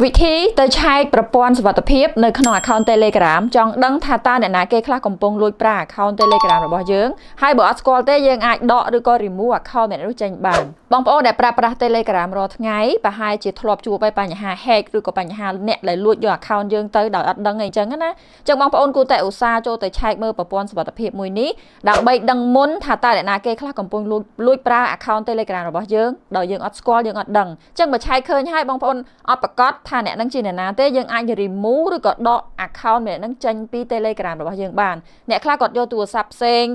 วิธีទៅឆែកប្រព័ន្ធសុវត្ថិភាពនៅក្នុង account Telegram ចង់ដឹងថាតើអ្នកណាគេខ្លះកំពុងលួចប្រើ account Telegram របស់យើងហើយបើអត់ស្គាល់ទេយើងអាចដកឬក៏ remove account អ្នកនោះចេញបានបងប្អូនដែលប្រើប្រាស់ Telegram រាល់ថ្ងៃប្រហែលជាធ្លាប់ជួបហើយបញ្ហា hack ឬក៏បញ្ហាអ្នកដែលលួចយក account យើងទៅដោយអត់ដឹងអីចឹងណាចឹងបងប្អូនគួរតែឧស្សាហ៍ចូលទៅឆែកមើលប្រព័ន្ធសុវត្ថិភាពមួយនេះដើម្បីដឹងមុនថាតើអ្នកណាគេខ្លះកំពុងលួចប្រើ account Telegram របស់យើងដោយយើងអត់ស្គាល់យើងអត់ដឹងចឹងបើឆែកឃើញហើយបងប្អូនអត់ប្រកាសថាអ្នកនឹងជាអ្នកណាទេយើងអាច remove ឬក៏ដក account អ្នកនឹងចេញពី Telegram របស់យើងបានអ្នកខ្លះគាត់យកទូរស័ព្ទផ្សេង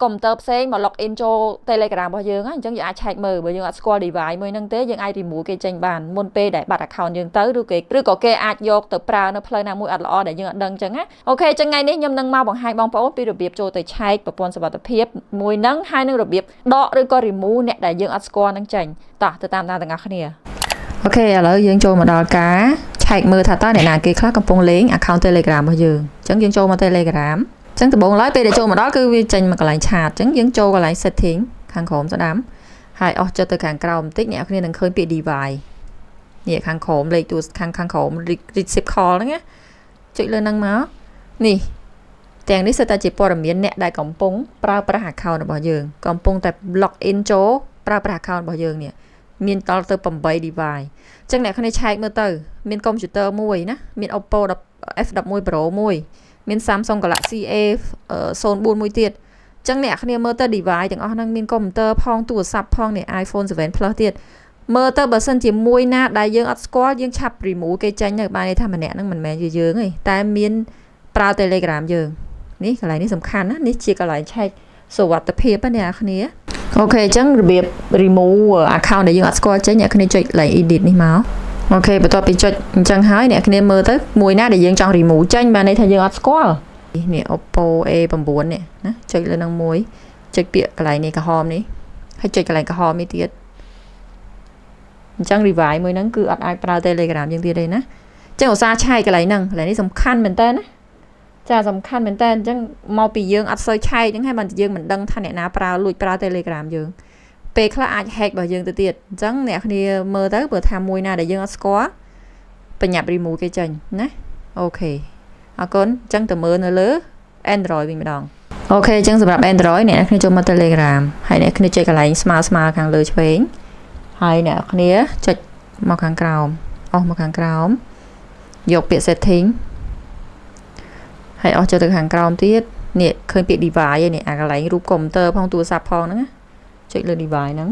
កុំព្យូទ័រផ្សេងមក log in ចូល Telegram របស់យើងអញ្ចឹងយើងអាចឆែកមើលបើយើងអត់ស្គាល់ device មួយហ្នឹងទេយើងអាច remove គេចេញបានមុនពេលដែលបាត់ account យើងទៅឬក៏គេអាចយកទៅប្រើនៅផ្លូវណាមួយអត់ល្អដែលយើងអត់ដឹងអញ្ចឹងណាអូខេចឹងថ្ងៃនេះខ្ញុំនឹងមកបង្ហាញបងប្អូនពីរបៀបចូលទៅឆែកប្រព័ន្ធសុវត្ថិភាពមួយហ្នឹងហើយនឹងរបៀបដកឬក៏ remove អ្នកដែលយើងអត់ស្គាល់ហ្នឹងចេញតោះទៅតាមតាទាំងអស់គ្នាអូខេឥឡូវយើងចូលមកដល់ការឆែកមើលថាតើអ្នកណាគេខ្លះកំពុងលេង account Telegram របស់យើងអញ្ចឹងយើងចូលមក Telegram អញ្ចឹងដំបូងឡើយពេលដែលចូលមកដល់គឺវាចេញមកកន្លែង chat អញ្ចឹងយើងចូលកន្លែង setting ខាងក្រោមស្ដាំហើយអស់ចុចទៅខាងក្រោមបន្តិចអ្នកគ្នានឹងឃើញពាក្យ device នេះខាងក្រោមលេខទូខាងក្រោម receive call ហ្នឹងណាចុចលើហ្នឹងមកនេះទាំងនេះសិតតែជាព័ត៌មានអ្នកដែលកំពុងប្រើប្រាស់ account របស់យើងកំពុងតែ log in ចូលប្រើប្រាស់ account របស់យើងនេះមានដល់ទៅ8 device អញ្ចឹងអ្នកគ្នាឆែកមើលទៅមានកុំព្យូទ័រមួយណាមាន Oppo F11 Pro មួយមាន Samsung Galaxy A04 មួយទៀតអញ្ចឹងអ្នកគ្នាមើលទៅ device ទាំងអស់ហ្នឹងមានកុំព្យូទ័រផងទូរស័ព្ទផងនេះ iPhone 7 Plus ទៀតមើលទៅបើសិនជាមួយណាដែលយើងអត់ស្គាល់យើងឆាប់ remove គេចេញទៅបានន័យថាម្នាក់ហ្នឹងមិនមែនជាយើងទេតែមានប្រើ Telegram យើងនេះកន្លែងនេះសំខាន់ណានេះជាកន្លែងឆែកសុវត្ថិភាពណាអ្នកគ្នាអូខេអញ្ចឹងរបៀប remove account ដែលយើងអត់ស្គាល់ចេញអ្នកគ្នាចុច like edit នេះមកអូខេបន្ទាប់ពីចុចអញ្ចឹងហើយអ្នកគ្នាមើលទៅមួយណាដែលយើងចង់ remove ចេញបានន័យថាយើងអត់ស្គាល់នេះ Oppo A9 នេះណាចុចលើនឹងមួយចុចពាក្យកន្លែងនេះក្រហមនេះហើយចុចកន្លែងក្រហមនេះទៀតអញ្ចឹង revise មួយហ្នឹងគឺអត់អាចប្រើ Telegram យើងទៀតទេណាអញ្ចឹងឧស្សាហ៍ឆែកកន្លែងហ្នឹងកន្លែងនេះសំខាន់មែនតើណាចាសំខាន់មែនតើអញ្ចឹងមកពីយើងអត់សូវឆែកហ្នឹងហើយបើយើងមិនដឹងថាអ្នកណាលួចប្រើ Telegram យើងពេលខ្លះអាច hack របស់យើងទៅទៀតអញ្ចឹងអ្នកគ្នាមើលទៅបើថាមួយណាដែលយើងអត់ស្គាល់បញ្ញាប់ remove គេចេញណាអូខេអរគុណអញ្ចឹងទៅមើលនៅលើ Android វិញម្ដងអូខេអញ្ចឹងសម្រាប់ Android អ្នកគ្នាចូលមក Telegram ហើយអ្នកគ្នាចុចកន្លែងស្មើខាងលើឆ្វេងហើយអ្នកគ្នាចុចមកខាងក្រោមអស់មកខាងក្រោមយកពាក្យ setting ហើយអស់ចូលទៅខាងក្រោមទៀតនេះឃើញពាក្យ device នេះអាកន្លែងរូបកុំព្យូទ័រផងទូរស័ព្ទផងហ្នឹងណាចុចលើ device ហ្នឹង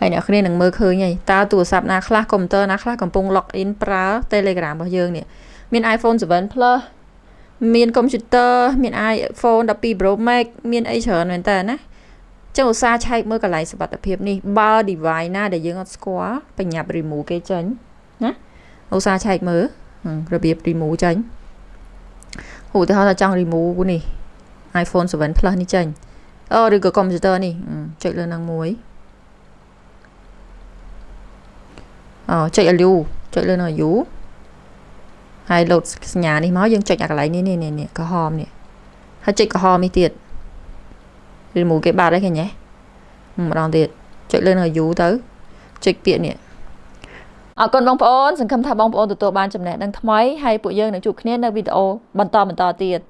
ហើយអ្នកគ្នានឹងមើលឃើញហើយតើទូរស័ព្ទណាខ្លះកុំព្យូទ័រណាខ្លះកំពុង log in ប្រើ Telegram របស់យើងនេះមាន iPhone 7 Plus មានកុំព្យូទ័រមាន iPhone 12 Pro Max មានអីច្រើនមែនតើណាចុះឧស្សាហ៍ឆែកមើលកន្លែងសុវត្ថិភាពនេះបើ device ណាដែលយើងអត់ស្គាល់បញ្ញាប់ remove គេចេញណាឧស្សាហ៍ឆែកមើលរបៀប remove ចេញឧទាហរណ៍ថាចង់ remove នេះ iPhone 7 Plus នេះចេញឬក៏កុំព្យូទ័រនេះចុចលើនឹងមួយចុច allow ចុចលើនឹង allow ហើយលោតសញ្ញានេះមកយើងចុចអាកន្លែងនេះក្រហមនេះហើយចុចក្រហមនេះទៀត remove គេបាត់ហើយឃើញទេម្ដងទៀតចុចលើនឹង allow ទៅចុចពាក្យនេះអរគុណបងប្អូនសង្ឃឹមថាបងប្អូនទទួលបានចំណេះដឹងថ្មីហើយពួកយើងនឹងជួបគ្នានៅវីដេអូបន្តទៀត